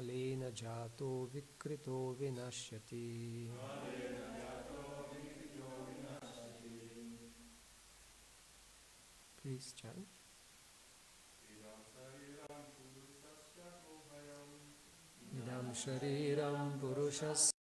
Kalena jato vikrito vinashyati. Please chant. Idam shariram purushas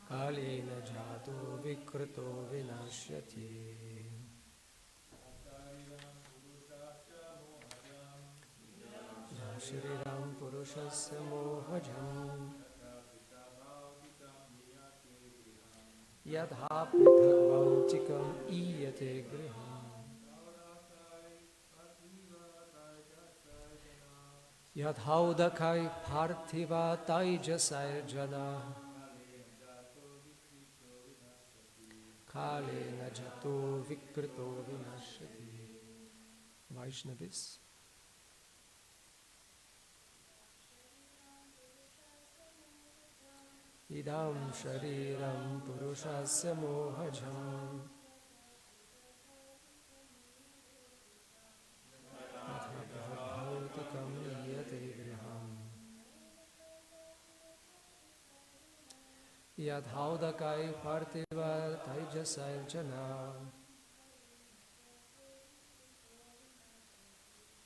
Kalena jato vikrito vinashyati. Shriram Purushasya Mohajam Yadha Prithak Bhautikam Iyate Griham Yadhaudakai Parthiva Taijasaya Jana Kalena Jato Vikrito Vinashyati. Vaishnavis. Idam Shariram Purushasya Mohajam Bhautikam Iyate Griham Yadhaudakai Parthiva Taijasaya Jana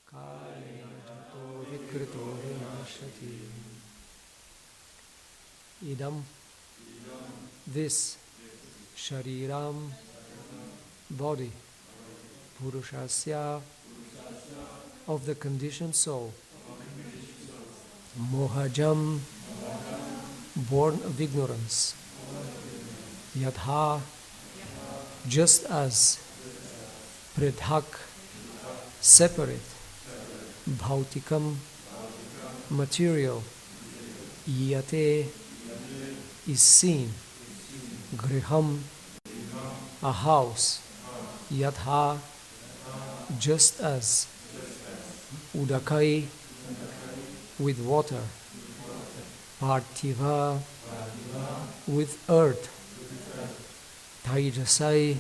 Kalena Jato Vikrito Vinashyati. Idam, this Shariram, body, Purushasya, of the conditioned soul, Mohajam, born of ignorance, Yadha, just as, Pridhak, separate, Bhautikam, material, Yate, is seen, Griham, a house, Yadha, just as, Udakai, with water, Parthiva, with earth, Taijasai,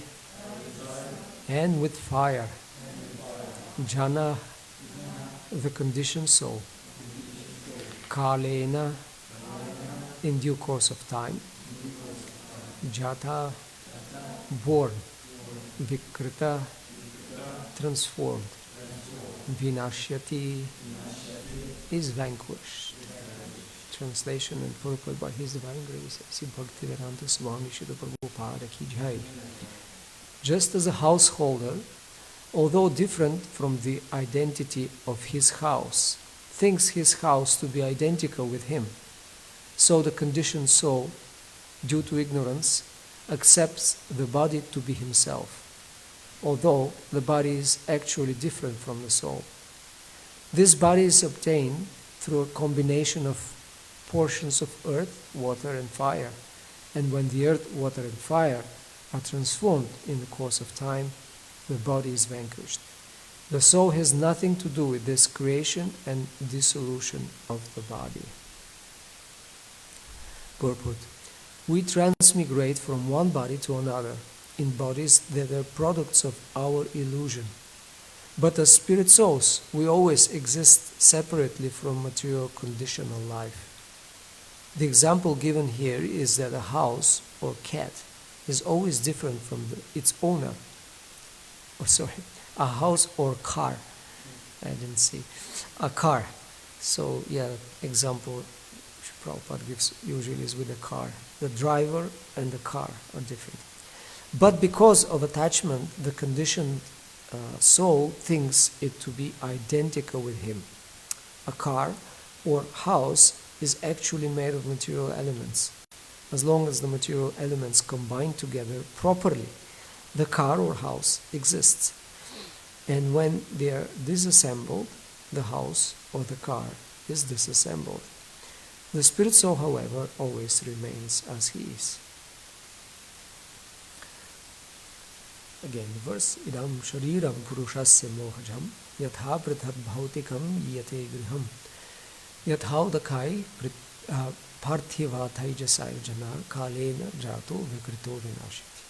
and with fire, Jana, the conditioned soul, Kalena, in due course of time, Jata, born, Vikrita, transformed, Vinashyati, is vanquished. Translation and purport by His Divine Grace, Sri Bhaktivedanta Swami Srila Prabhupada Ki Jai. Just as a householder, although different from the identity of his house, thinks his house to be identical with him, so the conditioned soul, due to ignorance, accepts the body to be himself, although the body is actually different from the soul. This body is obtained through a combination of portions of earth, water and fire, and when the earth, water and fire are transformed in the course of time, the body is vanquished. The soul has nothing to do with this creation and dissolution of the body. Purport. We transmigrate from one body to another in bodies that are products of our illusion. But as spirit souls, we always exist separately from material conditional life. The example given here is that a house or cat is always different from its owner. A house or car. I didn't see. A car. So, example Prabhupada gives usually is with a car. The driver and the car are different. But because of attachment, the conditioned soul thinks it to be identical with him. A car or house is actually made of material elements. As long as the material elements combine together properly, the car or house exists. And when they are disassembled, the house or the car is disassembled. The spirit soul, however, always remains as he is. Again, the verse, idam shariram purushasya mohajam yatha prithat bhautikam yate griham yathau dakai parthiva taijasaya jana kalena jato vikrito vinashiti.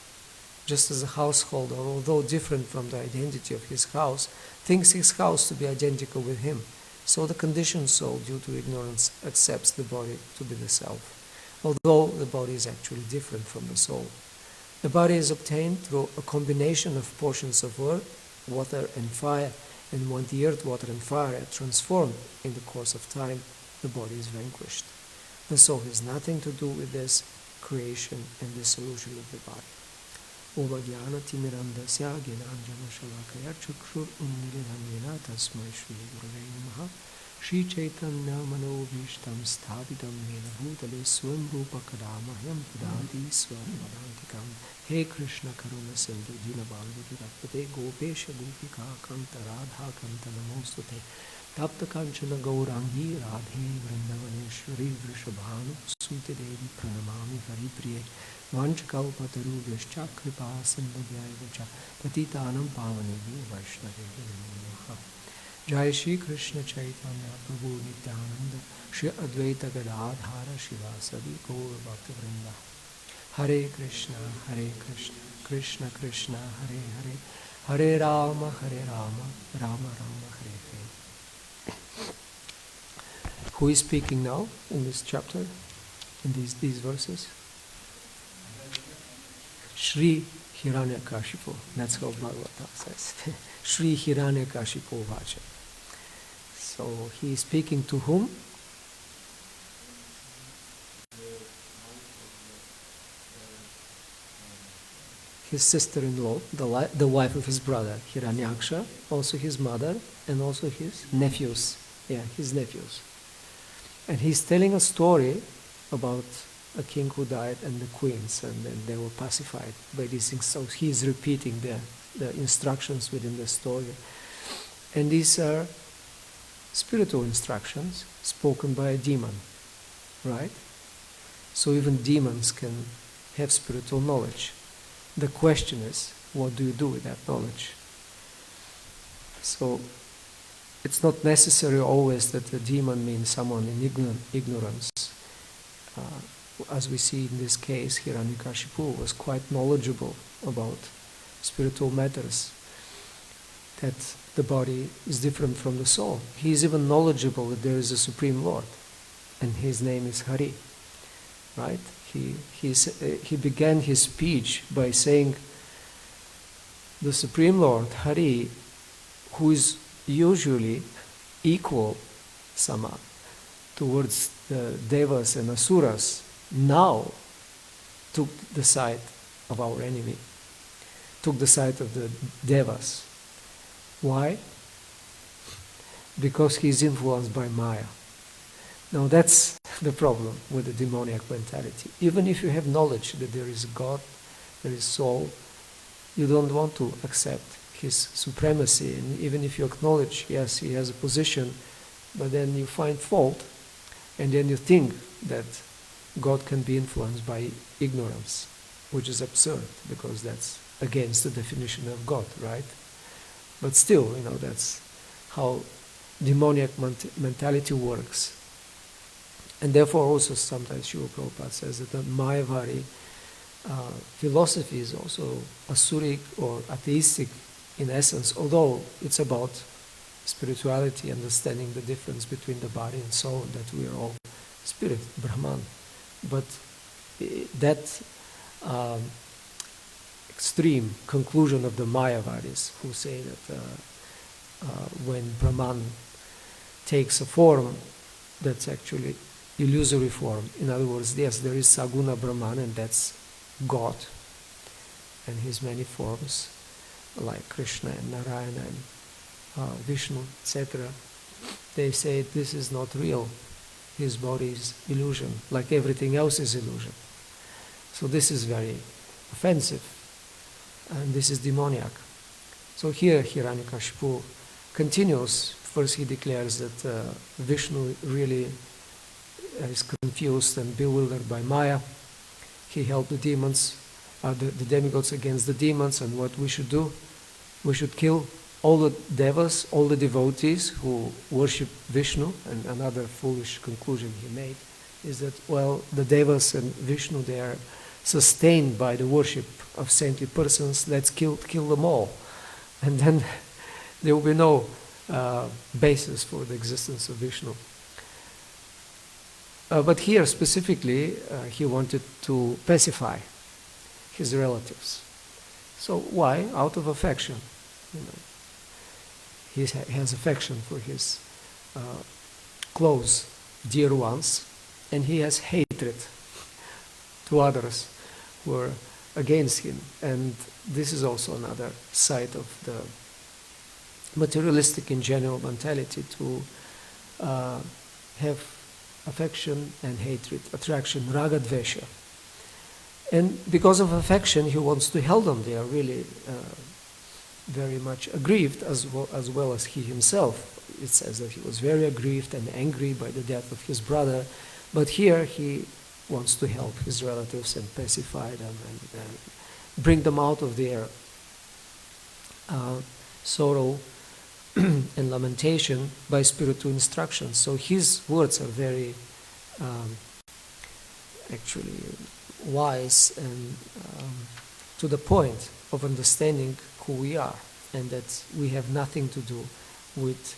Just as a householder, although different from the identity of his house, thinks his house to be identical with him, so the conditioned soul, due to ignorance, accepts the body to be the self, although the body is actually different from the soul. The body is obtained through a combination of portions of earth, water and fire, and when the earth, water and fire are transformed in the course of time, the body is vanquished. The soul has nothing to do with this creation and dissolution of the body. Om Jnana Timirandasya Gyananjana Shalakaya Chakshur Unniliranyena Tasmai Shri Gurave Namaha Shri Chaitanya Manobhishtam Sthapitam Yena Bhutale Swam Rupa Kadamahyam Pudati Swamadantikam He Krishna Karuna Sindhu Dinabandhu Rapate Gopesha Gopika Kanta Radha Kanta Namostute Tapta Kanchana Gaurangi Radhe Vrindavaneshwari Vrishabhanu Sute Devi Pranamami Haripriye Vanchakaupatarubhyascha kripa sindhubhyaivacha patitanam pavanebhyo vaishnavebhyo namo namaha. Jai Shri Krishna Chaitanya Prabhu Nityananda Shri Advaita Gadadhara Shivasadi Gaur Bhakta Vrinda. Hare Krishna, Krishna Krishna, Hare Hare, Hare Rama, Rama Rama, Hare Hare. Who is speaking now in this chapter, in these verses? Shri Hiranyakashipu. That's how Bhagavata says. Shri Hiranyakashipu Vacha. So he is speaking to whom? His sister-in-law, the wife of his brother, Hiranyaksha, also his mother, and also his nephews. Yeah, his nephews. And he's telling a story about a king who died and the queens, and then they were pacified by these things. So he is repeating the instructions within the story. And these are spiritual instructions spoken by a demon, right? So even demons can have spiritual knowledge. The question is, what do you do with that knowledge? So it's not necessary always that the demon means someone in ignorance. As we see in this case, Hiranyakashipu was quite knowledgeable about spiritual matters, that the body is different from the soul. He is even knowledgeable that there is a Supreme Lord, and his name is Hari, right? He began his speech by saying, the Supreme Lord, Hari, who is usually equal, sama, towards the Devas and Asuras, now took the side of our enemy, took the side of the Devas. Why? Because he is influenced by Maya. Now that's the problem with the demoniac mentality. Even if you have knowledge that there is God, there is soul, you don't want to accept his supremacy. And even if you acknowledge, yes, he has a position, but then you find fault, and then you think that God can be influenced by ignorance, which is absurd, because that's against the definition of God, right? But still, that's how demoniac mentality works. And therefore also sometimes Srila Prabhupada says that the Mayavadi philosophy is also asuric or atheistic in essence, although it's about spirituality, understanding the difference between the body and soul, that we are all spirit, Brahman. But that extreme conclusion of the Mayavadis, who say that when Brahman takes a form, that's actually illusory form. In other words, yes, there is Saguna Brahman, and that's God, and his many forms, like Krishna and Narayana and Vishnu, etc. They say this is not real. His body is illusion, like everything else is illusion. So this is very offensive, and this is demoniac. So here Hiranyakashipu continues. First he declares that Vishnu really is confused and bewildered by Maya. He helped the demons the demigods against the demons, and what we should do. We should kill all the devas, all the devotees who worship Vishnu. And another foolish conclusion he made is that, well, the devas and Vishnu, they are sustained by the worship of saintly persons. Let's kill them all. And then there will be no basis for the existence of Vishnu. But here specifically, he wanted to pacify his relatives. So why? Out of affection. You know, he has affection for his close, dear ones, and he has hatred to others who are against him. And this is also another side of the materialistic in general mentality, to have affection and hatred, attraction, raga dvesha. And because of affection, he wants to help them. They are really very much aggrieved, as well as he himself. It says that he was very aggrieved and angry by the death of his brother. But here he wants to help his relatives and pacify them and bring them out of their sorrow and lamentation by spiritual instruction. So his words are very actually wise and to the point of understanding who we are, and that we have nothing to do with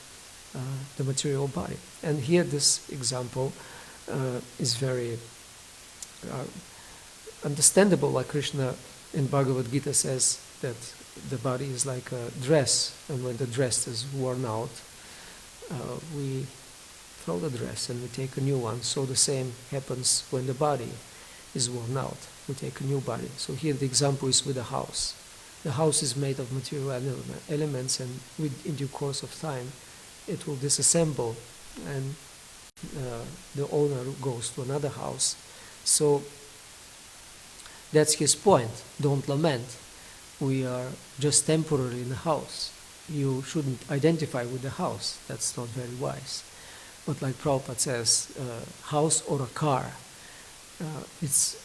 the material body. And here this example is very understandable, like Krishna in Bhagavad Gita says that the body is like a dress, and when the dress is worn out, we throw the dress and we take a new one. So the same happens when the body is worn out. We take a new body. So here the example is with a house. The house is made of material elements, and in due course of time it will disassemble, and the owner goes to another house. So that's his point. Don't lament. We are just temporarily in the house. You shouldn't identify with the house. That's not very wise. But like Prabhupada says, house or a car. It's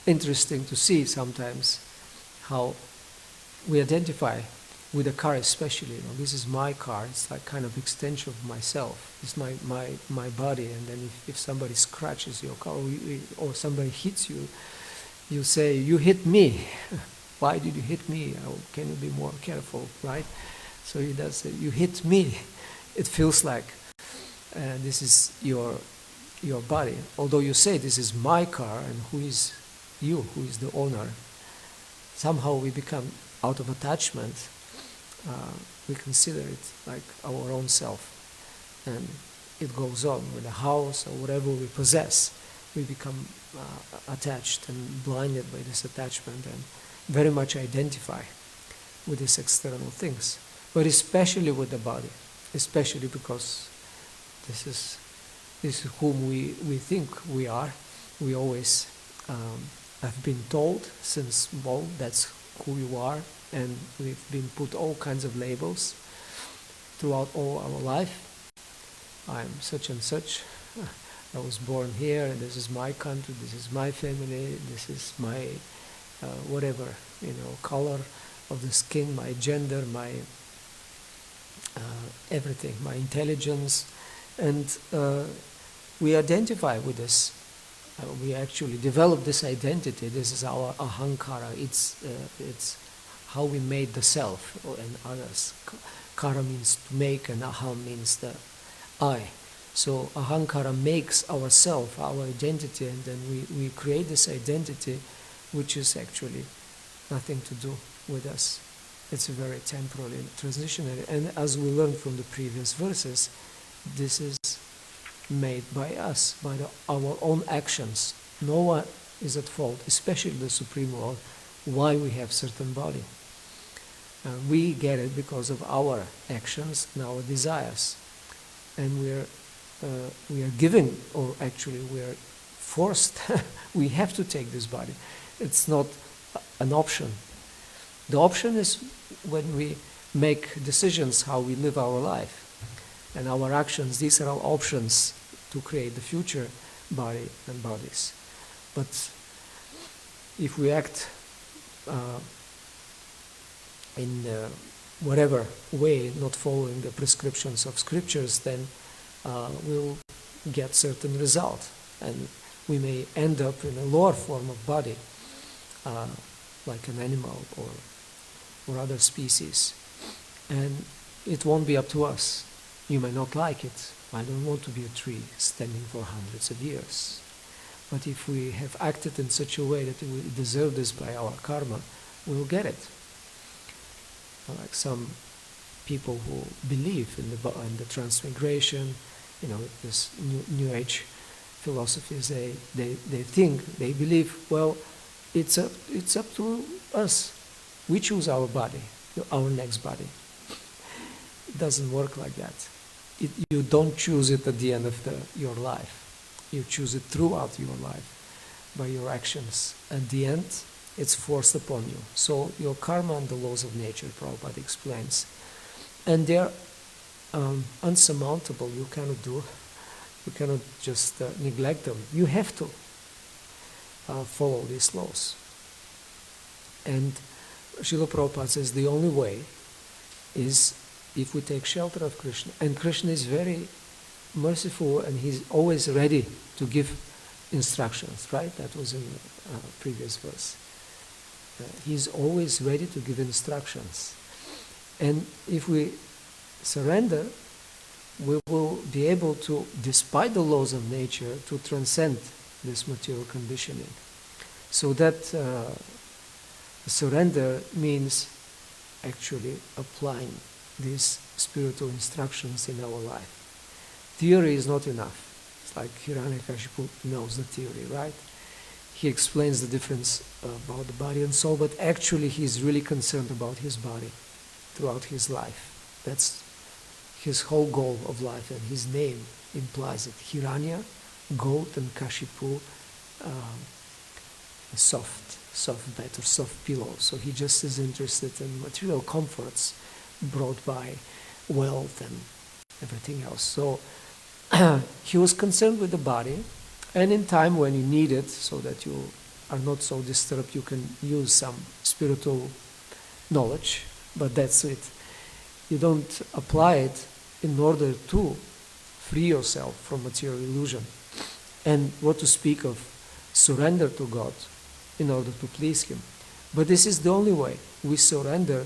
interesting to see sometimes how we identify with a car, especially. You know, this is my car. It's like kind of extension of myself. It's my body. And then if somebody scratches your car or somebody hits you, you say, "You hit me." Why did you hit me? Can you be more careful, right? So he does say, "You hit me." It feels like this is your body. Although you say this is my car, and who is you? Who is the owner? Somehow we become, out of attachment, we consider it like our own self. And it goes on with the house or whatever we possess. We become attached and blinded by this attachment and very much identify with these external things. But especially with the body, especially because this is whom we think we are. We always have been told since, well, that's who you are, and we've been put all kinds of labels throughout all our life. I'm such and such. I was born here, and this is my country, this is my family, this is my whatever, color of the skin, my gender, my everything, my intelligence, and we identify with this. We actually develop this identity. This is our ahankara. It's how we made the self and others. Kara means to make, and aham means the I. So ahankara makes ourself, our identity, and then we create this identity, which is actually nothing to do with us. It's a very temporary and transitionary. And as we learned from the previous verses, this is made by us, by our own actions. No one is at fault, especially the Supreme Lord, why we have certain body. We get it because of our actions and our desires. And we are given, or actually we are forced, we have to take this body. It's not an option. The option is when we make decisions how we live our life. And our actions, these are all options to create the future body and bodies. But if we act in whatever way, not following the prescriptions of scriptures, then we'll get certain result, and we may end up in a lower form of body, like an animal or other species, and it won't be up to us. You may not like it. I don't want to be a tree standing for hundreds of years. But if we have acted in such a way that we deserve this by our karma, we'll get it. Like some people who believe in the transmigration, this new age philosophies, they believe, well, it's up to us. We choose our body, our next body. It doesn't work like that. You don't choose it at the end of your life. You choose it throughout your life by your actions. At the end, it's forced upon you. So your karma and the laws of nature, Prabhupada explains. And they're unsurmountable. You cannot just neglect them. You have to follow these laws. And Srila Prabhupada says the only way is if we take shelter of Krishna. And Krishna is very merciful, and he's always ready to give instructions, right? That was in the previous verse. He's always ready to give instructions. And if we surrender, we will be able to, despite the laws of nature, to transcend this material conditioning. So that surrender means actually applying these spiritual instructions in our life. Theory is not enough. It's like Hiranyakashipu knows the theory, right? He explains the difference about the body and soul, but actually he's really concerned about his body throughout his life. That's his whole goal of life, and his name implies it. Hiranya, goat, and Kashipu, soft bed or soft pillow. So he just is interested in material comforts brought by wealth and everything else. So he was concerned with the body, and in time when you need it, so that you are not so disturbed, you can use some spiritual knowledge, but that's it. You don't apply it in order to free yourself from material illusion. And what to speak of surrender to God in order to please Him. But this is the only way. We surrender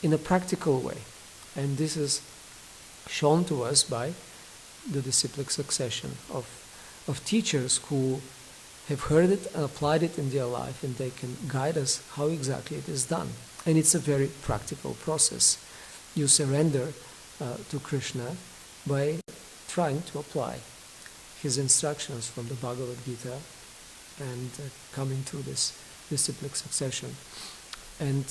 in a practical way. And this is shown to us by the disciplic succession of teachers who have heard it and applied it in their life, and they can guide us how exactly it is done. And it's a very practical process. You surrender to Krishna by trying to apply his instructions from the Bhagavad Gita and coming through this disciplic succession. And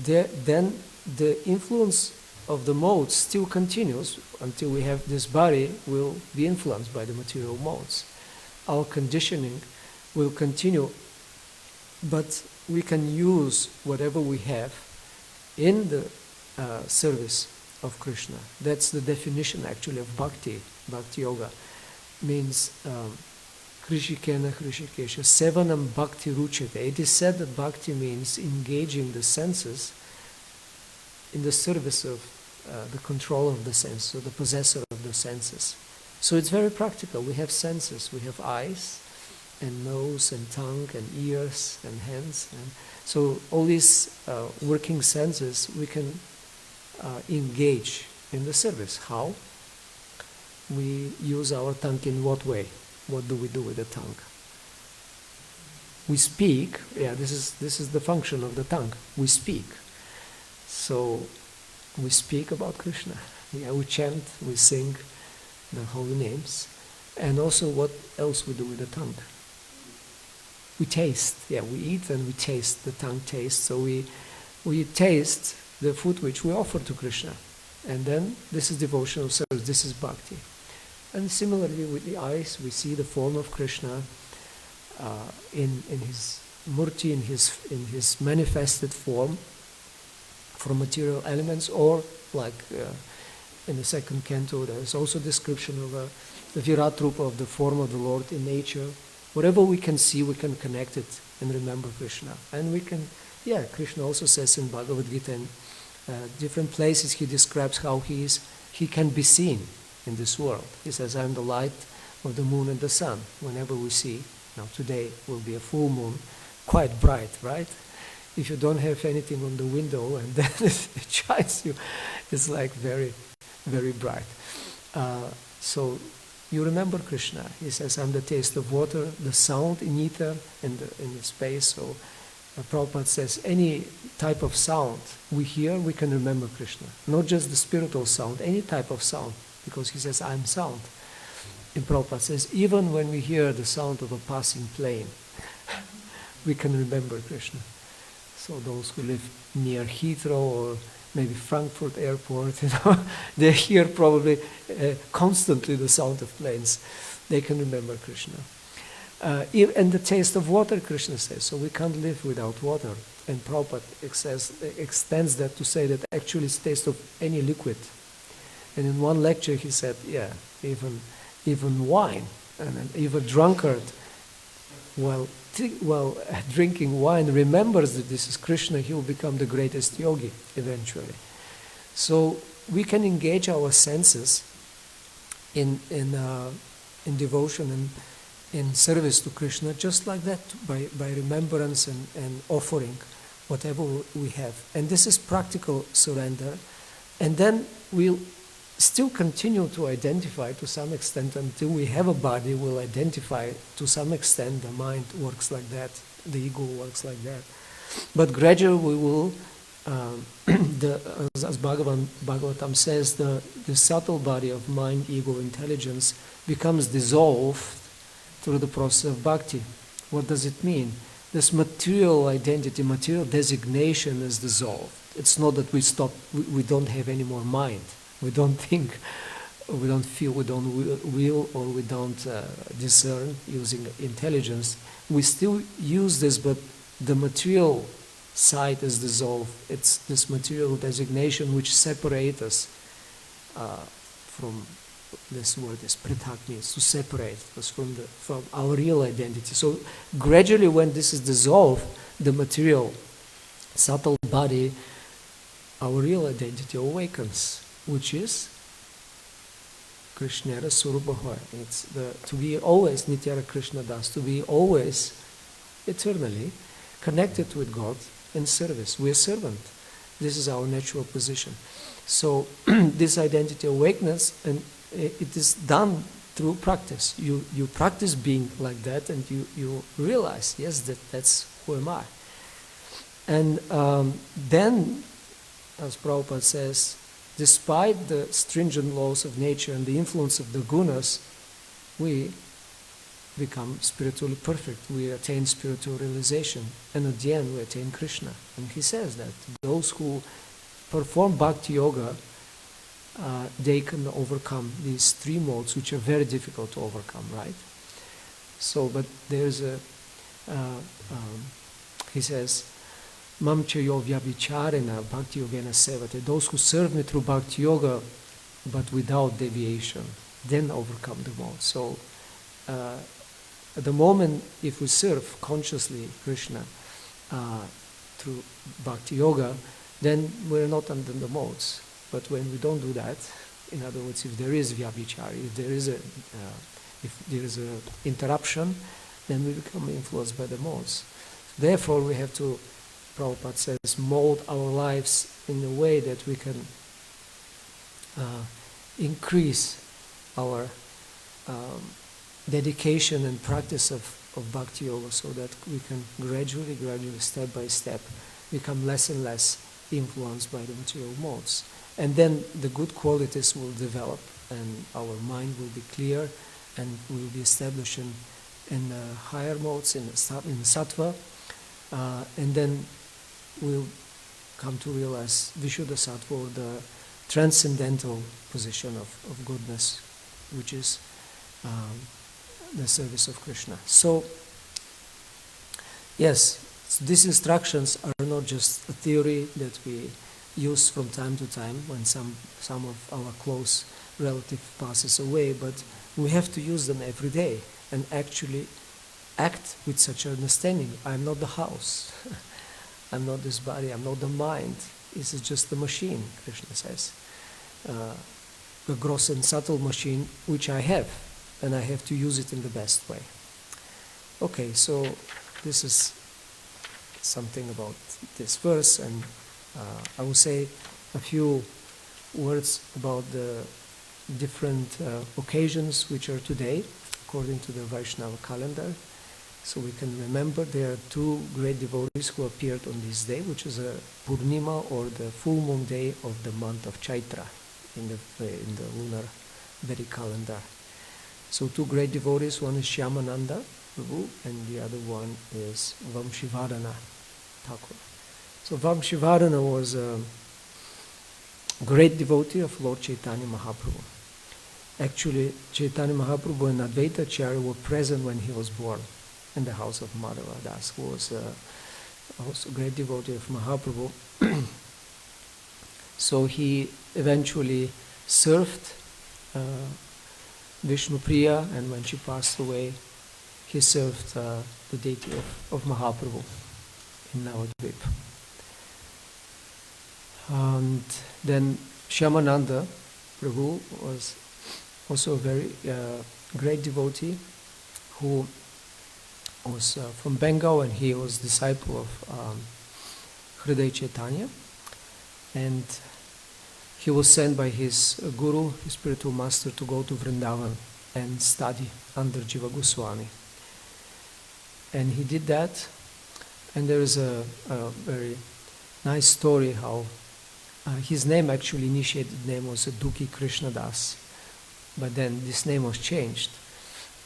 then the influence of the modes still continues until we have this body will be influenced by the material modes. Our conditioning will continue, but we can use whatever we have in the service of Krishna. That's the definition actually of bhakti. Bhakti yoga means Krishikena Krishikesha Sevanam Bhakti Ruchate. It is said that bhakti means engaging the senses in the service of the control of the senses, or the possessor of the senses. So it's very practical. We have senses. We have eyes and nose and tongue and ears and hands. And so all these working senses we can engage in the service. How? We use our tongue in what way? What do we do with the tongue? We speak. Yeah, this is the function of the tongue. We speak. So we speak about Krishna. Yeah, we chant, we sing the holy names. And also what else we do with the tongue? We taste. Yeah, we eat and we taste. The tongue tastes. So we taste the food which we offer to Krishna. And then this is devotional service. This is bhakti. And similarly with the eyes, we see the form of Krishna in his murti, in his manifested form from material elements, or like in the second canto, there is also description of the Virat Rupa, of the form of the Lord in nature. Whatever we can see, we can connect it and remember Krishna. And we can, Krishna also says in Bhagavad Gita, in different places he describes how he can be seen in this world. He says, I am the light of the moon and the sun. Whenever we see, now today will be a full moon, quite bright, right? If you don't have anything on the window and then it shines you, it's like very, very bright. So you remember Krishna. He says, I'm the taste of water, the sound in ether and in the space. So Prabhupada says, any type of sound we hear, we can remember Krishna. Not just the spiritual sound, any type of sound. Because he says, I'm sound. And Prabhupada says, even when we hear the sound of a passing plane, we can remember Krishna. So those who live near Heathrow or maybe Frankfurt airport, they hear probably constantly the sound of planes. They can remember Krishna. And the taste of water, Krishna says, so we can't live without water. And Prabhupada extends that to say that actually it's taste of any liquid. And in one lecture he said, even wine, and even drunkard, while drinking wine, remembers that this is Krishna, he will become the greatest yogi eventually. So we can engage our senses in devotion and in service to Krishna just like that, by remembrance and offering whatever we have. And this is practical surrender. And then we'll still continue to identify to some extent until we have a body. We'll identify to some extent. The mind works like that, the ego works like that, but gradually we will as Bhagavatam says, the subtle body of mind, ego, intelligence becomes dissolved through the process of bhakti. What does it mean? This material identity, material designation is dissolved. It's not that we don't have any more mind. We don't think, we don't feel, we don't will, or we don't discern using intelligence. We still use this, but the material side is dissolved. It's this material designation which separates us from, this word is pritak, means to separate us from our real identity. So gradually when this is dissolved, the material subtle body, our real identity awakens, which is Krishnara Surubhava. It's to be always Nityara Krishna Das, to be always eternally connected with God in service. We are servant. This is our natural position. So this identity awakens, and it is done through practice. You practice being like that, and you realize, yes, that's who am I. And then, as Prabhupada says, despite the stringent laws of nature and the influence of the gunas, we become spiritually perfect. We attain spiritual realization. And at the end, we attain Krishna. And he says that those who perform bhakti yoga, they can overcome these three modes, which are very difficult to overcome, right? So, but there's he says, Mam chayo vyabhicharena bhakti yogena sevate. Those who serve me through bhakti yoga, but without deviation, then overcome the mode. So, at the moment, if we serve consciously Krishna through bhakti yoga, then we're not under the modes. But when we don't do that, in other words, if there is vyabhichari, if there is a interruption, then we become influenced by the modes. Therefore, we have to, Prabhupada says, mold our lives in a way that we can increase our dedication and practice of bhakti yoga, so that we can gradually, step by step, become less and less influenced by the material modes. And then the good qualities will develop, and our mind will be clear, and we will be established in higher modes, in sattva, and then we'll come to realize Vishuddha Sattva, or the transcendental position of goodness, which is the service of Krishna. So, yes, these instructions are not just a theory that we use from time to time when some of our close relative passes away, but we have to use them every day and actually act with such understanding. I'm not the house. I'm not this body. I'm not the mind. This is just the machine, Krishna says. A gross and subtle machine which I have, and I have to use it in the best way. Okay, so this is something about this verse, and I will say a few words about the different occasions which are today, according to the Vaishnava calendar. So we can remember there are two great devotees who appeared on this day, which is a Purnima, or the full moon day of the month of Chaitra in the lunar Vedic calendar. So two great devotees, one is Shyamananda Prabhu and the other one is Vamshivadana Thakur. So Vamshivadana was a great devotee of Lord Chaitanya Mahaprabhu. Actually, Chaitanya Mahaprabhu and Advaita Acharya were present when he was born in the house of Madhava Das, who was also a great devotee of Mahaprabhu. So he eventually served Vishnu Priya, and when she passed away, he served the deity of Mahaprabhu in Navadvip. And then Shyamananda Prabhu was also a very great devotee who was from Bengal, and he was disciple of Hriday Chaitanya, and he was sent by his guru, his spiritual master, to go to Vrindavan and study under Jiva Goswami. And he did that, and there is a very nice story how his name, actually initiated name, was Dukhi Krishna Das, but then this name was changed,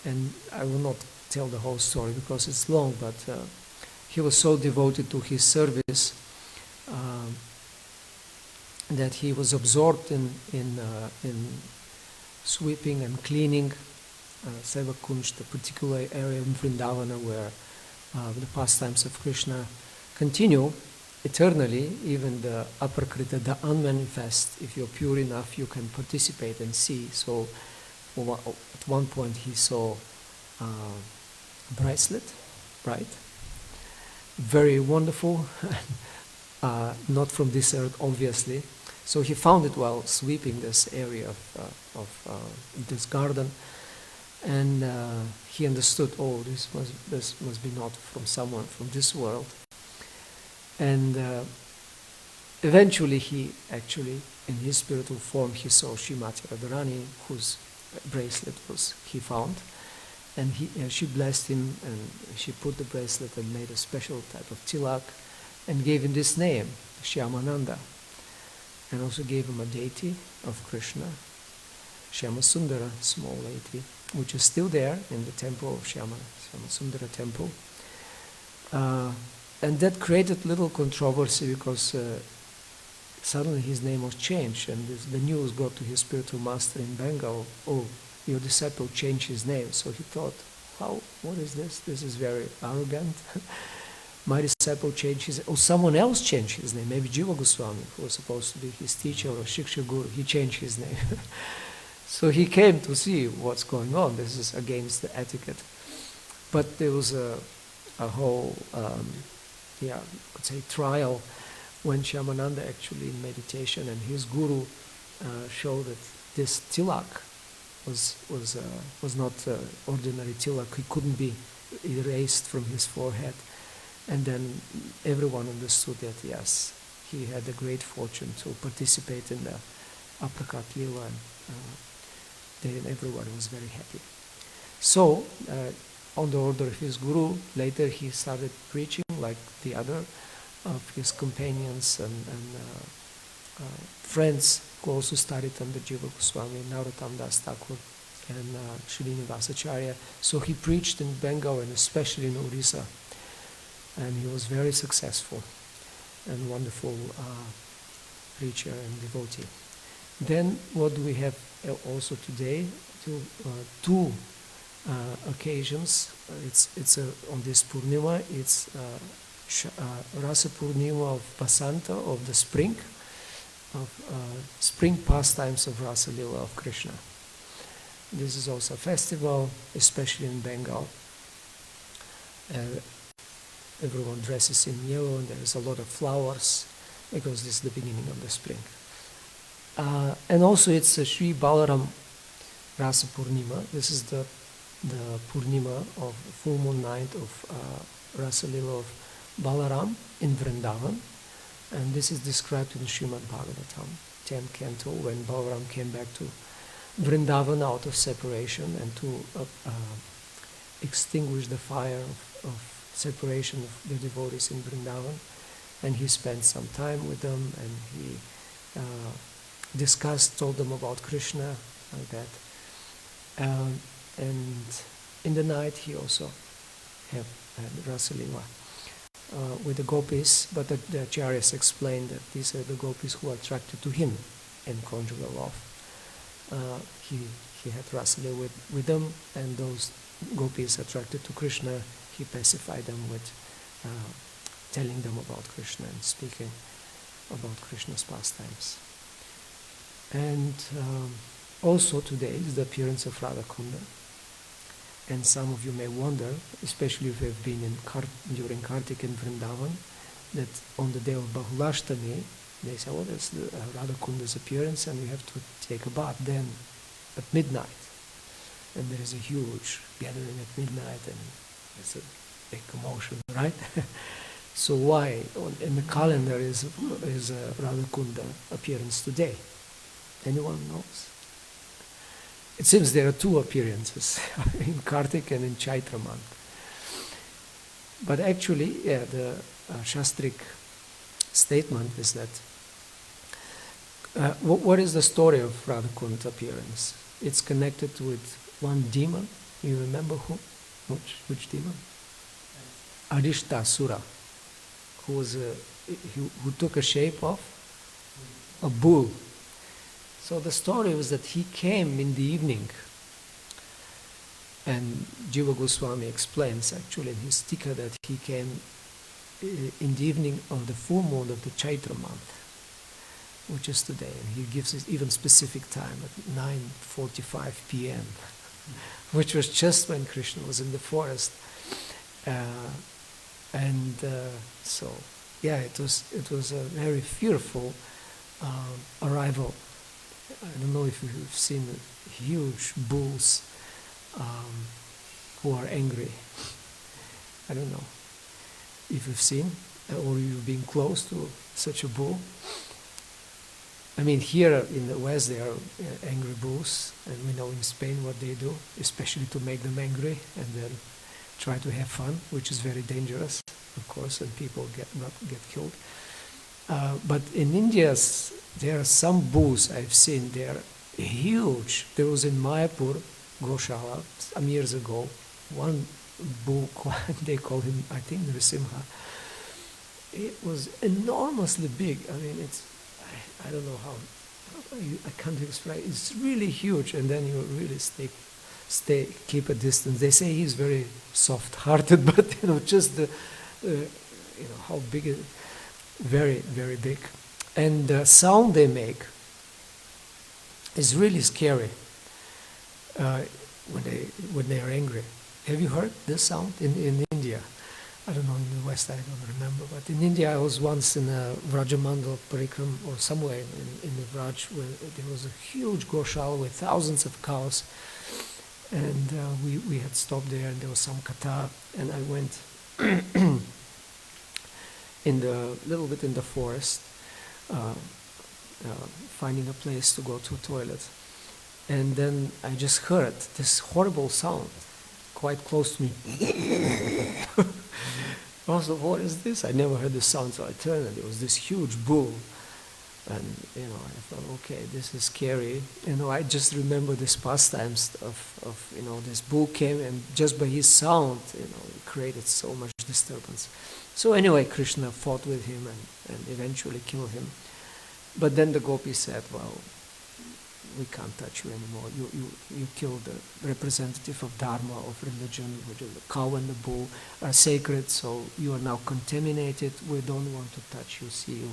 and I will not tell the whole story because it's long, but he was so devoted to his service that he was absorbed in sweeping and cleaning Seva Kunj, the particular area in Vrindavana where the pastimes of Krishna continue eternally. Even the aprakrita, the unmanifest, if you're pure enough, you can participate and see. So at one point he saw bracelet, right? Very wonderful, not from this earth, obviously. So he found it while sweeping this area of this garden, and he understood, oh, this must be not from someone from this world. And eventually he actually, in his spiritual form, he saw Srimati Radharani, whose bracelet he found. And she blessed him, and she put the bracelet and made a special type of tilak and gave him this name, Shyamananda, and also gave him a deity of Krishna, Shyamasundara, small deity, which is still there in the temple of Shyamasundara temple. And that created little controversy because suddenly his name was changed, and the news got to his spiritual master in Bengal, oh, your disciple changed his name. So he thought, what is this? This is very arrogant. My disciple changed his name. Or someone else changed his name. Maybe Jiva Goswami, who was supposed to be his teacher or Shiksha Guru, he changed his name. So he came to see what's going on. This is against the etiquette. But there was a whole, you could say, trial when Shyamananda actually in meditation, and his guru showed that this tilak was not ordinary tilak. He couldn't be erased from his forehead. And then everyone understood that, yes, he had the great fortune to participate in the Aprakat Lila, and then everyone was very happy. So, on the order of his guru, later he started preaching like the other of his companions and friends who also studied under Jiva Goswami, Narottam Das Thakur and Srinivasa Acharya. So he preached in Bengal and especially in Orissa, and he was very successful and wonderful preacher and devotee. Then what do we have also today? Two occasions. It's on this Purnima. It's Rasa Purnima of Basanta, of the spring, of spring pastimes of Rasa Lila of Krishna. This is also a festival, especially in Bengal. Uh, everyone dresses in yellow, and there is a lot of flowers because this is the beginning of the spring. And also it's a Sri Balaram Rasa Purnima. This is the Purnima of full moon night of Rasa Lila of Balaram in Vrindavan. And this is described in Srimad Bhagavatam, 10th canto, when Balaram came back to Vrindavan out of separation and to extinguish the fire of separation of the devotees in Vrindavan. And he spent some time with them, and he told them about Krishna, like that. And in the night he also had Rasa Lila with the gopis, but the acharyas explained that these are the gopis who are attracted to him in conjugal love. He had Rasa Lila with them, and those gopis attracted to Krishna, he pacified them with telling them about Krishna and speaking about Krishna's pastimes. And also today is the appearance of Radha Kunda. And some of you may wonder, especially if you have been during Kartik in Vrindavan, that on the day of Bahulashtami, they say, oh, that's the Radha Kunda's appearance, and you have to take a bath then at midnight. And there is a huge gathering at midnight, and it's a big commotion, right? So why in the calendar is Radha Kunda appearance today? Anyone knows? It seems there are two appearances, in Kartik and in Chaitra month. But actually, the Shastric statement is that, what is the story of Radha Kunda's appearance? It's connected with one demon. You remember who? Which demon? Adishtasura, who took a shape of a bull. So the story was that he came in the evening, and Jiva Goswami explains actually in his Tika that he came in the evening of the full moon of the Chaitra month, which is today, and he gives it even specific time at 9:45 p.m., which was just when Krishna was in the forest. So it was a very fearful arrival. I don't know if you've seen huge bulls who are angry. I don't know if you've seen or you've been close to such a bull. I mean, here in the West there are angry bulls, and we know in Spain what they do, especially to make them angry and then try to have fun, which is very dangerous, of course, and people not get killed. But in India, there are some bulls I've seen. They are huge. There was in Mayapur, Goshala, some years ago, one bull, they call him, I think, Nrisimha. It was enormously big. I mean, I don't know how, I can't explain. It's really huge, and then you really keep a distance. They say he's very soft-hearted, but just how big it is. Very, very big. And the sound they make is really scary when they are angry. Have you heard this sound in India? I don't know, in the West I don't remember, but in India I was once in a Vrajamandal Parikram or somewhere in the Vraj where there was a huge Goshala with thousands of cows, and we had stopped there, and there was some katha, and I went little bit in the forest, finding a place to go to a toilet. And then I just heard this horrible sound quite close to me. Also, what is this? I never heard this sound, so I turned, and there was this huge bull. And, I thought, okay, this is scary. I just remember these pastimes of this bull came, and just by his sound, it created so much disturbance. So anyway, Krishna fought with him and eventually killed him. But then the gopis said, well, we can't touch you anymore. You killed the representative of Dharma, of religion, which the cow and the bull are sacred, so you are now contaminated. We don't want to touch you, see you.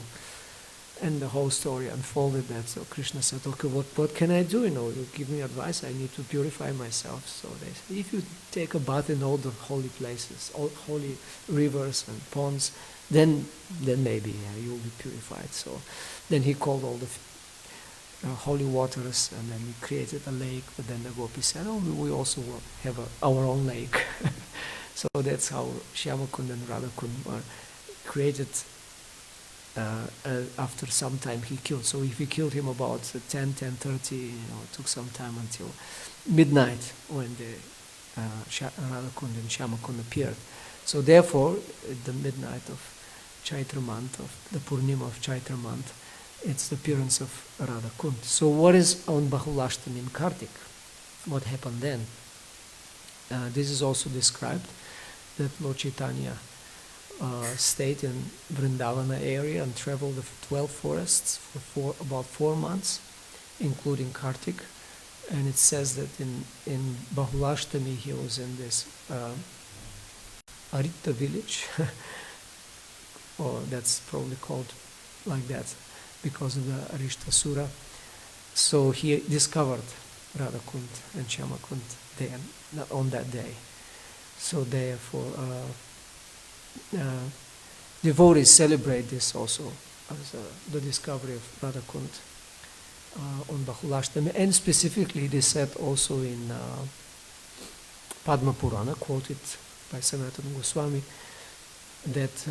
And the whole story unfolded that. So Krishna said, okay, what can I do? You give me advice, I need to purify myself. So they said, if you take a bath in all the holy places, all holy rivers and ponds, then maybe you'll be purified. So then he called all the holy waters, and then he created a lake. But then the gopis said, oh, we also have our own lake. So that's how Shyamakund and Radhakund were created. After some time he killed. So if he killed him about 10:30, it took some time until midnight when the Radhakund and Shyamakund appeared. So therefore, at the midnight of Chaitra month, of the Purnima of Chaitra month, it's the appearance of Radhakund. So what is on Bahulashtami in Kartik? What happened then? This is also described, that Lord Chaitanya stayed in Vrindavana area and traveled the 12 forests for about 4 months, including Kartik. And it says that in Bahulashtami he was in this Arita village, or that's probably called like that because of the Arishtasura. So he discovered Radhakund and Shyamakund on that day. So therefore devotees celebrate this also as the discovery of Radhakund on Bahulashtami. And specifically it is said also in Padma Purana, quoted by Sanatana Goswami, that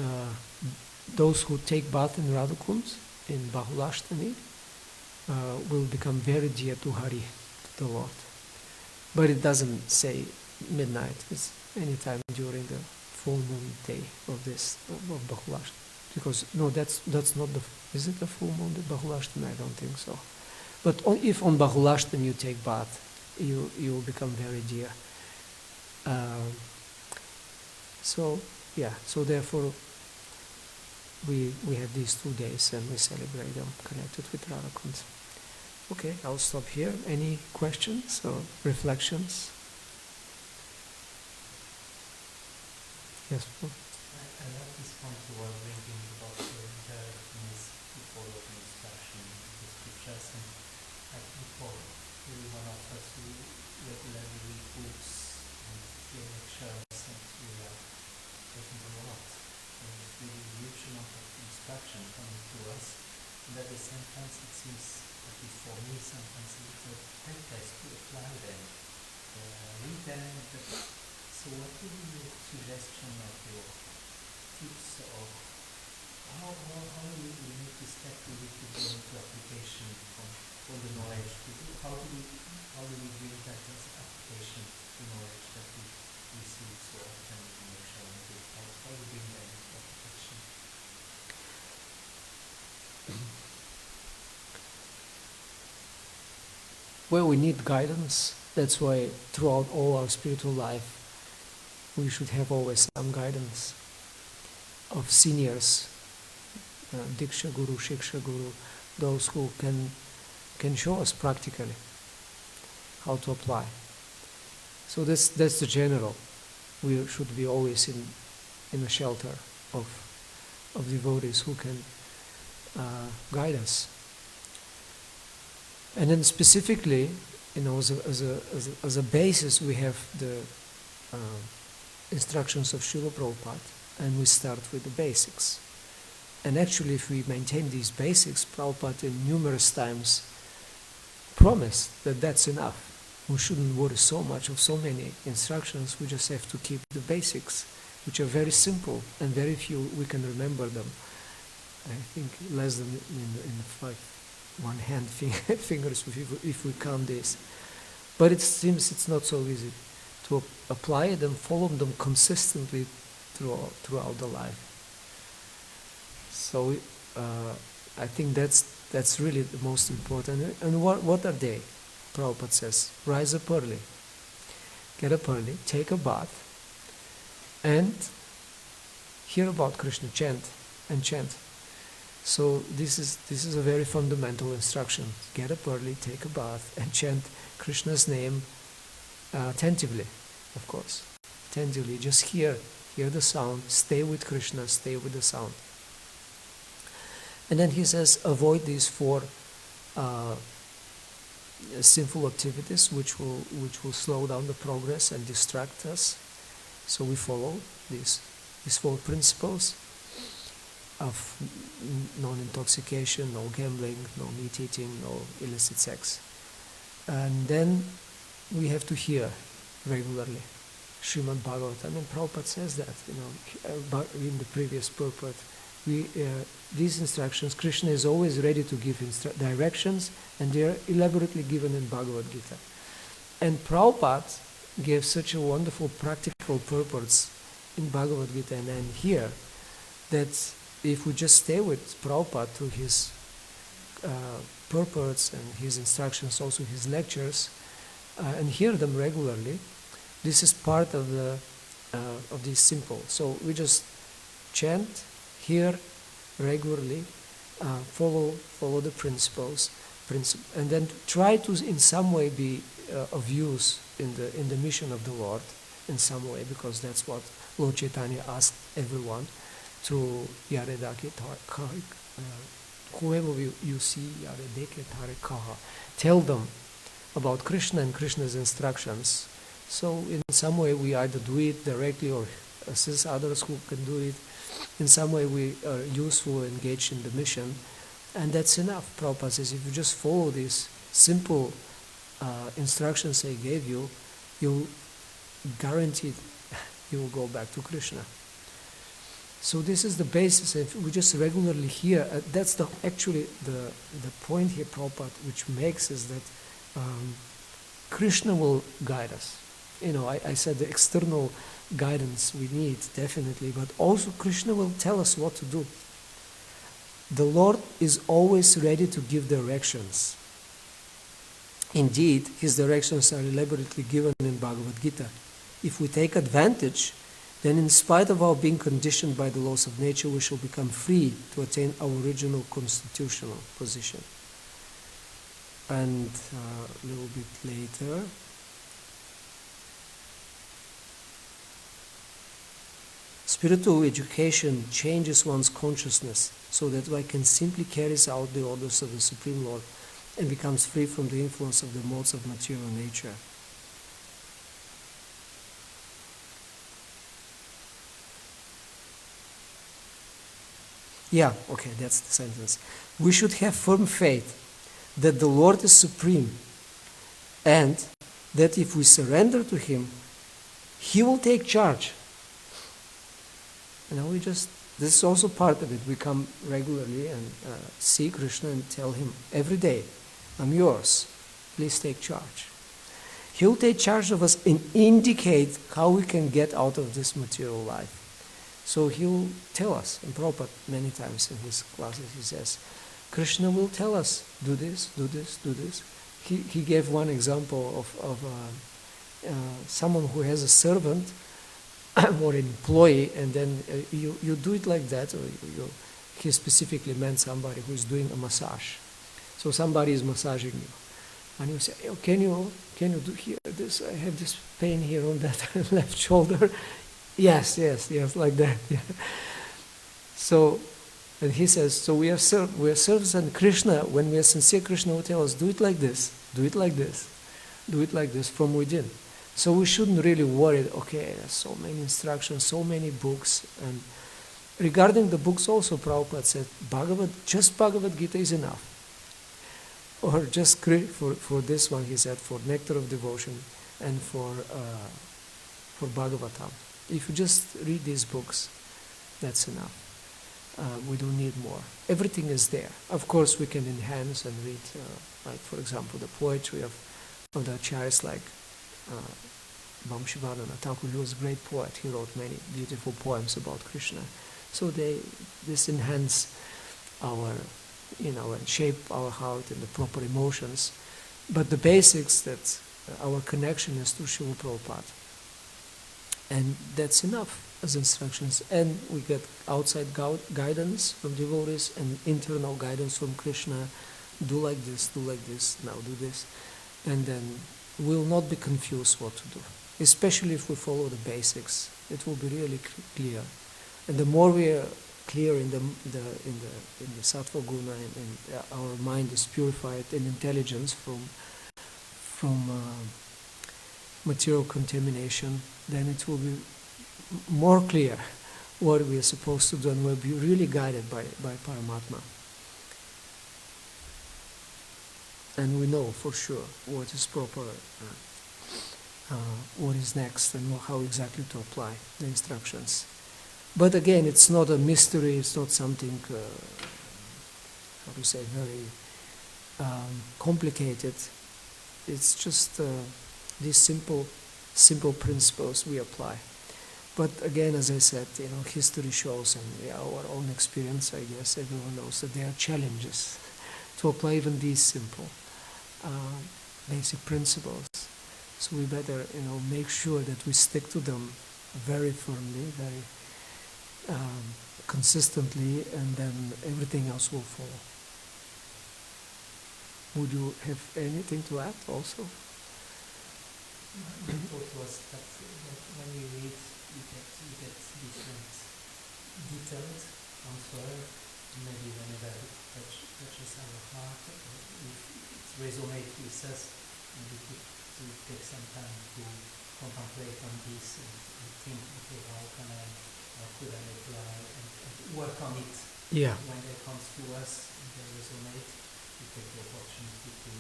those who take bath in Radhakund in Bahulashtami will become very dear to Hari, to the Lord. But it doesn't say midnight, it's any time during the full moon day of this of Bahulashtami, because no, that's not the, is it the full moon day Bahulashtami? I don't think so. But if on Bahulashtami you take bath, you will become very dear. So therefore we have these 2 days and we celebrate them connected with Radhakund. Okay, I'll stop here. Any questions or reflections? Yes. I like this point you were bringing about the directness before the instruction of the scriptures, and I recall one of us who regularly read books and hear lectures, and we are taking a lot. And it's really a huge amount of instruction coming to us, and at the same time it seems, at least for me, sometimes a little complex to apply them. Read them, but so what would be your suggestion of your tips of how we need to step really to go into application from the knowledge? How do we bring that as application to knowledge that we receive so often in lecture? How do we bring that into application? Well, we need guidance. That's why throughout all our spiritual life we should have always some guidance of seniors, Diksha Guru, Shiksha Guru, those who can show us practically how to apply. So that's the general. We should be always in a shelter of devotees who can guide us. And then specifically, as a basis, we have the instructions of Srila Prabhupada, and we start with the basics. And actually, if we maintain these basics, Prabhupada in numerous times promised that that's enough. We shouldn't worry so much of so many instructions. We just have to keep the basics, which are very simple and very few we can remember them. I think less than in one hand fingers if we count this. But it seems it's not so easy to apply it and follow them consistently throughout the life. So I think that's really the most important. And what are they? Prabhupada says, rise up early, get up early, take a bath, and hear about Krishna, chant. So this is a very fundamental instruction. Get up early, take a bath, and chant Krishna's name attentively, of course. Attentively, just hear the sound, stay with Krishna, stay with the sound. And then he says, avoid these four sinful activities which will slow down the progress and distract us. So we follow these four principles of non-intoxication, no gambling, no meat eating, no illicit sex. And then we have to hear regularly Srimad Bhagavatam, and Prabhupada says that, in the previous purport. These instructions, Krishna is always ready to give directions, and they are elaborately given in Bhagavad Gita. And Prabhupada gave such a wonderful practical purports in Bhagavad Gita and here, that if we just stay with Prabhupada through his purports and his instructions, also his lectures, and hear them regularly, this is part of this simple. So we just chant, hear regularly, follow the principles, and then try to in some way be of use in the mission of the Lord in some way, because that's what Lord Chaitanya asked everyone to Yare Dake Tare, whoever you see, Yare Deke Tare Kaha, tell them about Krishna and Krishna's instructions. So in some way we either do it directly or assist others who can do it. In some way we are useful, engaged in the mission, and that's enough. Prabhupada says if you just follow these simple instructions I gave you, you'll guaranteed you will go back to Krishna. So this is the basis. If we just regularly hear, that's actually the point here, Prabhupada, which makes is that Krishna will guide us. I said the external guidance we need, definitely, but also Krishna will tell us what to do. The Lord is always ready to give directions. Indeed, his directions are elaborately given in Bhagavad Gita. If we take advantage, then in spite of our being conditioned by the laws of nature, we shall become free to attain our original constitutional position. And a little bit later, spiritual education changes one's consciousness so that one can simply carry out the orders of the Supreme Lord and becomes free from the influence of the modes of material nature. Yeah, okay, that's the sentence. We should have firm faith that the Lord is supreme and that if we surrender to Him, He will take charge. This is also part of it. We come regularly and see Krishna and tell Him every day, I'm yours, please take charge. He'll take charge of us and indicate how we can get out of this material life. So He'll tell us, and Prabhupada many times in his classes he says, Krishna will tell us, do this, do this, do this. He gave one example of someone who has a servant or an employee, and then you do it like that, or he specifically meant somebody who is doing a massage. So somebody is massaging you, and you say, oh, can you do here this? I have this pain here on that left shoulder. Yes, like that. Yeah. So, and he says, so we are servants, and Krishna, when we are sincere, Krishna will tell us, do it like this, do it like this, do it like this from within. So we shouldn't really worry, okay, there's so many instructions, so many books. And regarding the books also, Prabhupada said, just Bhagavad Gita is enough. Or just for this one, he said, for Nectar of Devotion and for Bhagavatam. If you just read these books, that's enough. We don't need more. Everything is there. Of course, we can enhance and read, like for example, the poetry of the acharyas like Vamshivanana Thakur. He was a great poet. He wrote many beautiful poems about Krishna. So this enhance our, and shape our heart and the proper emotions. But the basics, that our connection is to Srila Prabhupada. And that's enough as instructions. And we get outside guidance from devotees and internal guidance from Krishna. Do like this, now do this. And then we'll not be confused what to do. Especially if we follow the basics. It will be really clear. And the more we clear in the sattva guna, and our mind is purified in intelligence from material contamination, then it will be more clear what we are supposed to do, and we'll be really guided by Paramatma. And we know for sure what is proper, what is next, and how exactly to apply the instructions. But again, it's not a mystery, it's not something, how to say, very complicated. It's just these simple principles we apply. But again, as I said, history shows, and our own experience, I guess, everyone knows that there are challenges to apply even these simple, basic principles. So we better, make sure that we stick to them very firmly, very consistently, and then everything else will follow. Would you have anything to add also? My thought was that when we read, we get different detailed answer. Maybe whenever it touches our heart, if it resonates with us, and we could take some time to contemplate on this and think, okay, how could I apply and work on it? Yeah. When it comes to us and they resonate, we take the opportunity to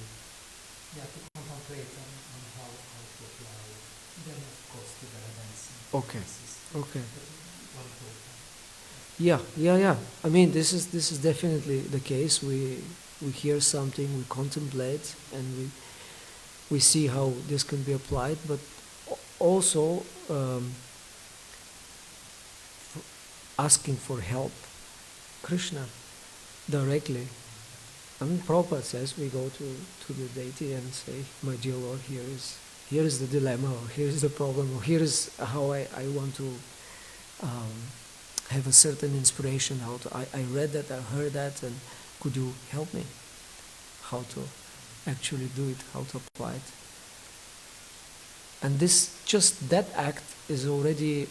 contemplate on how to apply it. Then, of course, to the events. Okay. Yeah. I mean, this is definitely the case. We hear something, we contemplate, and we see how this can be applied. But also asking for help, Krishna, directly. I mean, Prabhupada says we go to the deity and say, my dear Lord, here is the dilemma, or here is the problem, or here is how I want to have a certain inspiration. I read that, I heard that, and could you help me how to actually do it, how to apply it? And just that act is already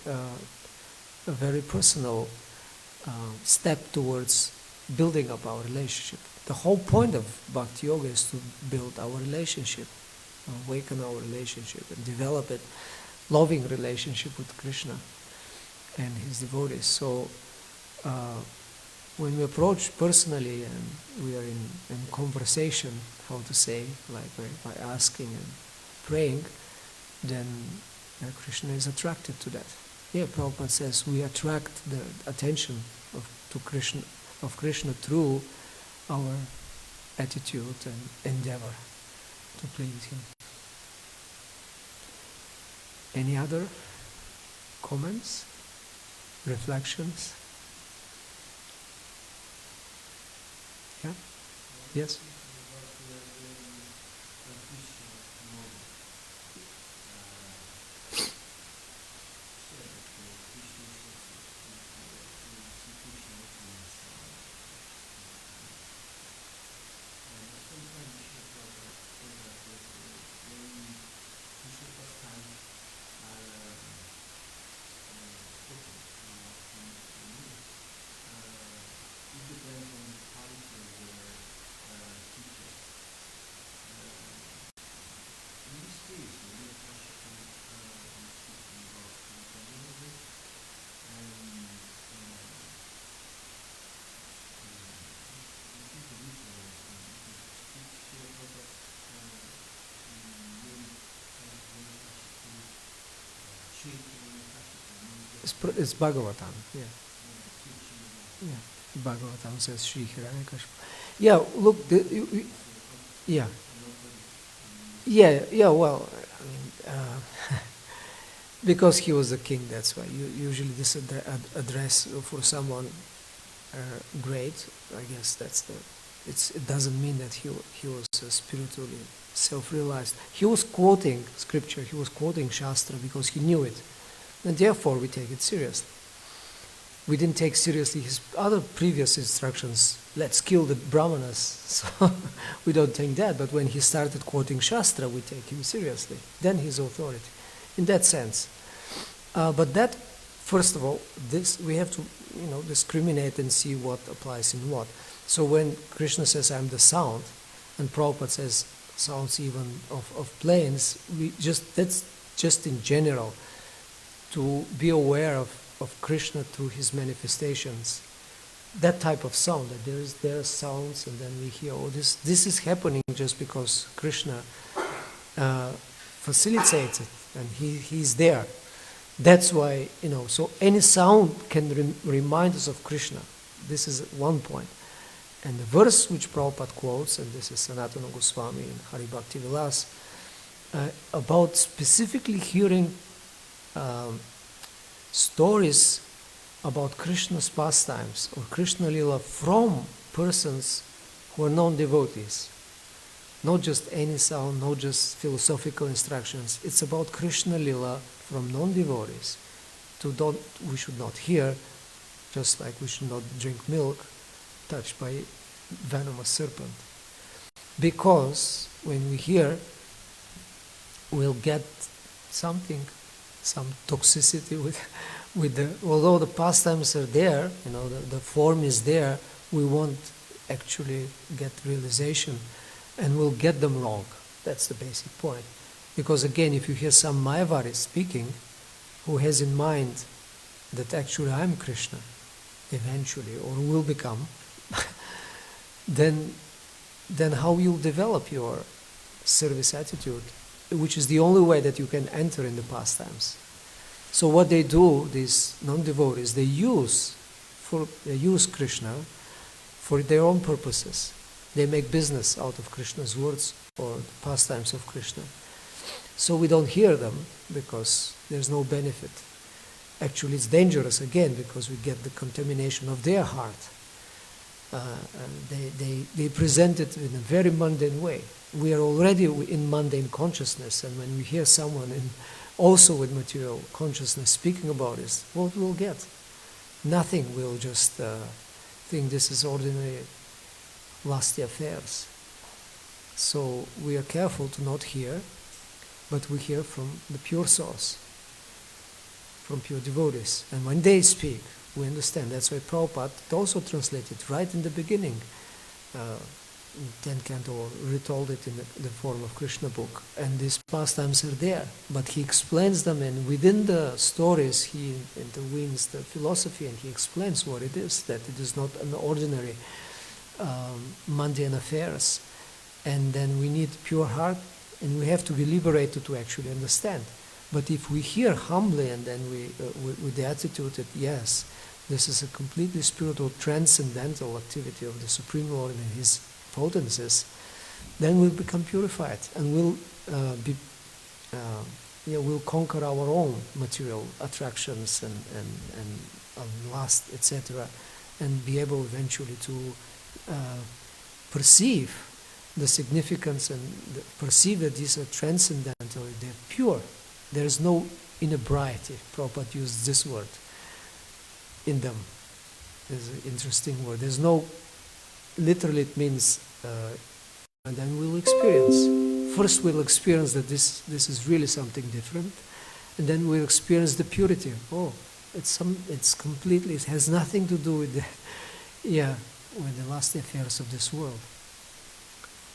a very personal step towards building up our relationship. The whole point of Bhakti Yoga is to build our relationship, awaken our relationship, and develop a loving relationship with Krishna and his devotees. So when we approach personally and we are in conversation, how to say, like by asking and praying, then Krishna is attracted to that. Yeah, Prabhupada says we attract the attention of Krishna through our attitude and endeavor to please him. Any other comments, reflections? Yeah? Yes? It's Bhagavatam, yeah. Bhagavatam says Shri Hiranyakashipu. Yeah, look, well, I mean, because he was a king, that's why. Usually this address for someone great, I guess it doesn't mean that he was spiritually self-realized. He was quoting scripture, he was quoting Shastra because he knew it. And therefore we take it seriously. We didn't take seriously his other previous instructions, let's kill the Brahmanas, so we don't take that. But when he started quoting Shastra, we take him seriously. Then his authority, in that sense. But that first of all, this we have to, discriminate and see what applies in what. So when Krishna says, "I'm the sound," and Prabhupada says, "Sounds even of planes," that's just in general, to be aware of Krishna through his manifestations. That type of sound, that there are sounds, and then we hear, oh, this is happening just because Krishna facilitates it, and he's there. That's why, so any sound can remind us of Krishna. This is one point. And the verse which Prabhupada quotes, and this is Sanatana Goswami in Hari Bhakti Vilas, about specifically hearing stories about Krishna's pastimes or Krishna Lila from persons who are non-devotees. Not just any sound, not just philosophical instructions. It's about Krishna Lila from non-devotees. We should not hear, just like we should not drink milk touched by venomous serpent. Because when we hear, we'll get some toxicity although the pastimes are there, the form is there, we won't actually get realization, and we'll get them wrong. That's the basic point. Because again, if you hear some Mayavadi speaking, who has in mind that actually I'm Krishna, eventually, or will become, then how you'll develop your service attitude, which is the only way that you can enter in the pastimes. So what they do, these non-devotees, they use Krishna for their own purposes. They make business out of Krishna's words or the pastimes of Krishna. So we don't hear them because there's no benefit. Actually, it's dangerous again because we get the contamination of their heart. They present it in a very mundane way. We are already in mundane consciousness, and when we hear someone also with material consciousness speaking about it, what we'll get? Nothing. We'll just think this is ordinary lusty affairs. So we are careful to not hear, but we hear from the pure source, from pure devotees. And when they speak, we understand. That's why Prabhupada also translated right in the beginning. 10 canto retold it in the form of Krishna book, and these pastimes are there, but he explains them, and within the stories he intervenes the philosophy, and he explains what it is, that it is not an ordinary mundane affairs, and then we need pure heart, and we have to be liberated to actually understand. But if we hear humbly, and then we with the attitude that yes, this is a completely spiritual transcendental activity of the Supreme Lord and his potencies, then we'll become purified, and we'll conquer our own material attractions and lust, etc., and be able eventually to perceive the significance and perceive that these are transcendental, they're pure. There is no inebriety. Prabhupada used this word in them. It's an interesting word. There's no, literally it means, and then we'll experience. First we'll experience that this is really something different, and then we'll experience the purity. Oh, it's completely, it has nothing to do with with the last affairs of this world.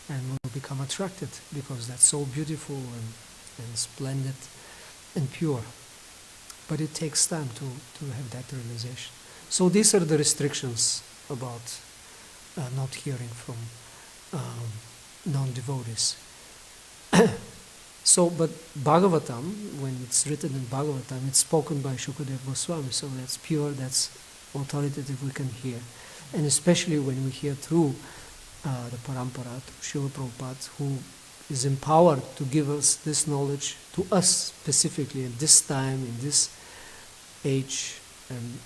And we'll become attracted because that's so beautiful and splendid and pure. But it takes time to have that realization. So these are the restrictions about not hearing from non-devotees. So, but Bhagavatam, when it's written in Bhagavatam, it's spoken by Shukadeva Goswami, so that's pure, that's authoritative, we can hear. And especially when we hear through the Parampara, Srila Prabhupada, who is empowered to give us this knowledge, to us specifically at this time, in this age, and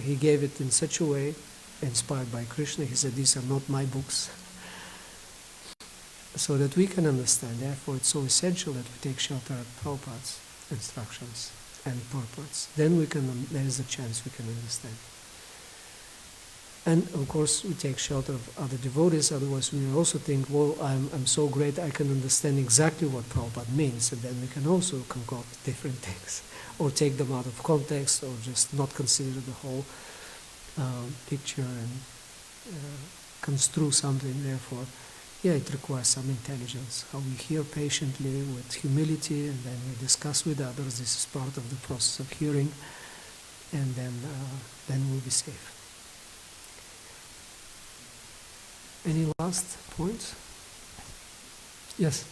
he gave it in such a way, inspired by Krishna. He said, these are not my books, so that we can understand. Therefore, it's so essential that we take shelter of Prabhupada's instructions and purports. Then there is a chance we can understand. And of course, we take shelter of other devotees, otherwise we also think, well, I'm so great, I can understand exactly what Prabhupada means, and then we can also concoct different things, or take them out of context, or just not consider the whole picture and construe something. Therefore, yeah, it requires some intelligence. How we hear patiently with humility, and then we discuss with others. This is part of the process of hearing, and then we'll be safe. Any last points? Yes.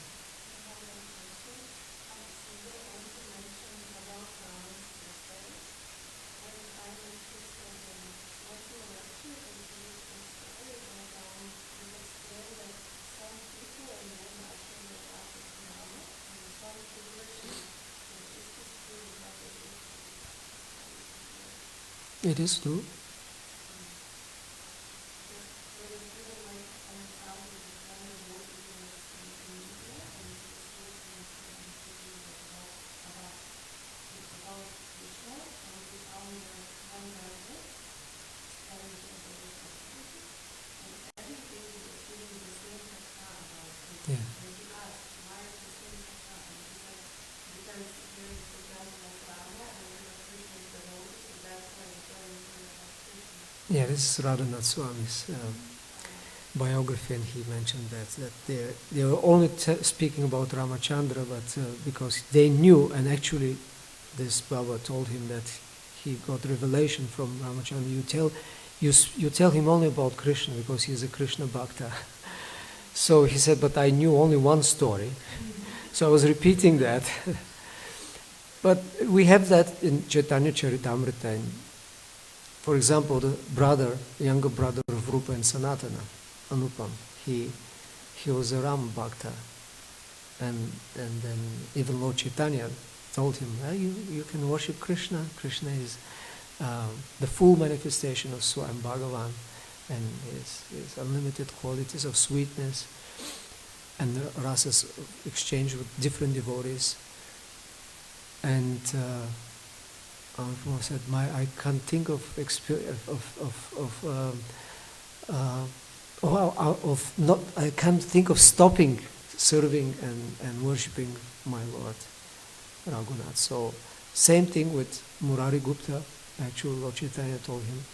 It is true. Yeah. Yeah, this is Radhanath Swami's biography, and he mentioned that they were only speaking about Ramachandra, but because they knew, and actually this Baba told him that he got revelation from Ramachandra. You tell him only about Krishna because he is a Krishna Bhakta. So he said, but I knew only one story. So I was repeating that. But we have that in Chaitanya Charitamrita. For example, the younger brother of Rupa and Sanatana, Anupam, he was a Ram Bhakta. And then even Lord Chaitanya told him, you can worship Krishna. Krishna is the full manifestation of Swayam Bhagavan, and his unlimited qualities of sweetness, and the rasas exchange with different devotees. And Anupama said, I can't think of I can't think of stopping serving and worshipping my Lord Raghunath. So same thing with Murari Gupta. Actually, Lord Chaitanya told him,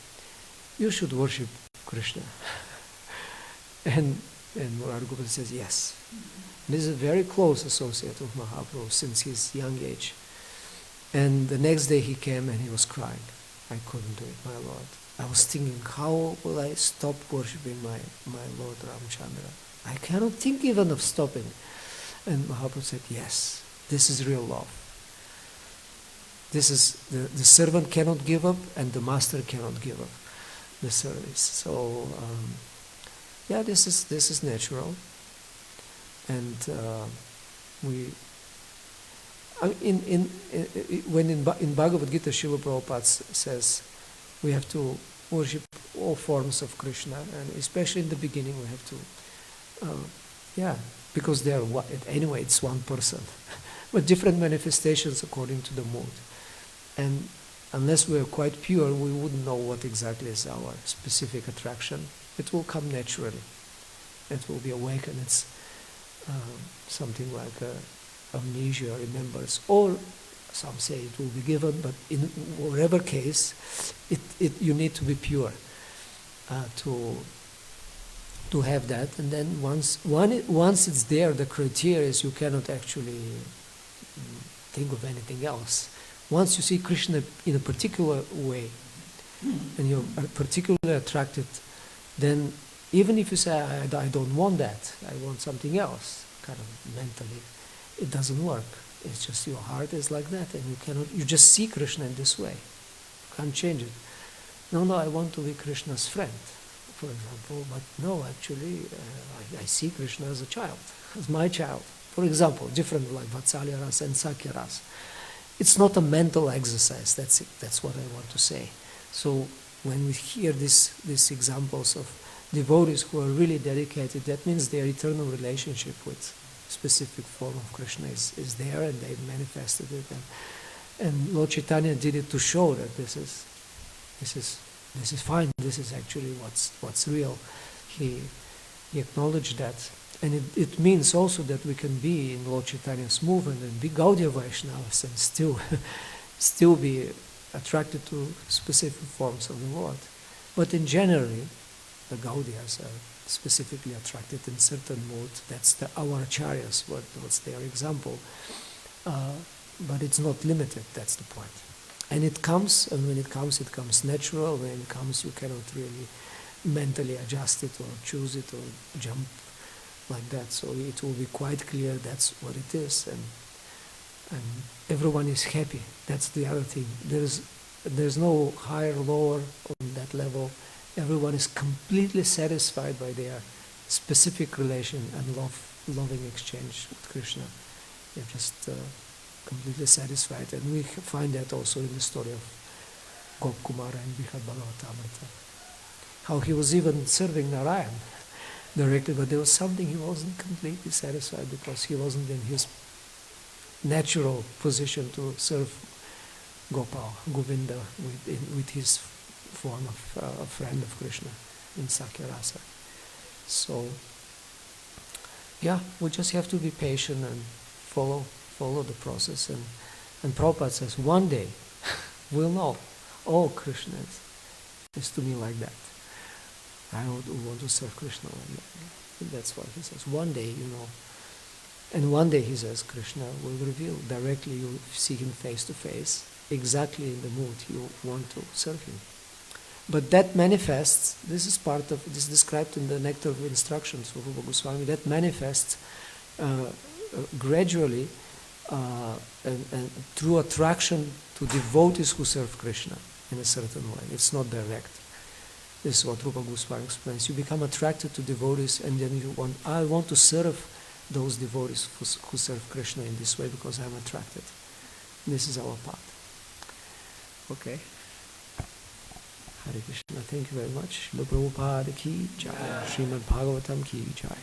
you should worship Krishna. and Murari Gupta says, yes. This is a very close associate of Mahaprabhu since his young age. And the next day he came and he was crying. I couldn't do it, my Lord. I was thinking, how will I stop worshipping my Lord Ramchandra? I cannot think even of stopping. And Mahaprabhu said, yes, this is real love. This is, the servant cannot give up and the master cannot give up the service. So, yeah, this is natural. And when in Bhagavad Gita, Srila Prabhupada says we have to worship all forms of Krishna, and especially in the beginning we have to, because they are anyway it's one person, but different manifestations according to the mood. And unless we are quite pure, we wouldn't know what exactly is our specific attraction. It will come naturally. It will be awakened. It's something like amnesia, remembers, or some say it will be given, but in whatever case, you need to be pure to have that. And then once it's there, the criteria is you cannot actually think of anything else. Once you see Krishna in a particular way, and you're particularly attracted, then even if you say, I don't want that, I want something else, kind of mentally, it doesn't work. It's just your heart is like that, and you just see Krishna in this way. You can't change it. No, I want to be Krishna's friend, for example, but no, actually, I see Krishna as a child, as my child. For example, different like Vatsalya Rasa and Sakya Rasa. It's not a mental exercise, that's it. That's what I want to say. So when we hear these examples of devotees who are really dedicated, that means their eternal relationship with specific form of Krishna is there, and they've manifested it. And Lord Chaitanya did it to show that this is this is fine, this is actually what's real. He acknowledged that. And it means also that we can be in Lord Chaitanya's movement and be Gaudiya Vaishnavas and still be attracted to specific forms of the Lord. But in generally, the Gaudiyas are specifically attracted in certain modes. That's our acharyas, what's their example. But it's not limited, that's the point. And it comes, and when it comes natural. When it comes, you cannot really mentally adjust it or choose it or jump like that. So it will be quite clear that's what it is, and everyone is happy. That's the other thing. There's no higher, lower on that level. Everyone is completely satisfied by their specific relation and loving exchange with Krishna. They're just completely satisfied, and we find that also in the story of Gop Kumara and Brihad Bhagavatamrita. How he was even serving Narayan directly, but there was something he wasn't completely satisfied because he wasn't in his natural position to serve Gopal, Govinda, with his form of a friend of Krishna in Sakya Rasa. So, yeah, we just have to be patient and follow the process. And Prabhupada says, one day we'll know, oh, Krishna is to me like that. I want to serve Krishna like that. That's what he says. One day, and one day he says, Krishna will reveal directly. You see him face to face, exactly in the mood you want to serve him. But that manifests. This is described in the Nectar of Instructions of Rupa Goswami. That manifests gradually and through attraction to devotees who serve Krishna in a certain way. It's not direct. This is what Rupa Goswami explains. You become attracted to devotees, and then I want to serve those devotees who serve Krishna in this way because I'm attracted. This is our path. Okay. Hare Krishna. Thank you very much. Srila Prabhupada ki jai. Srimad Bhagavatam ki jai.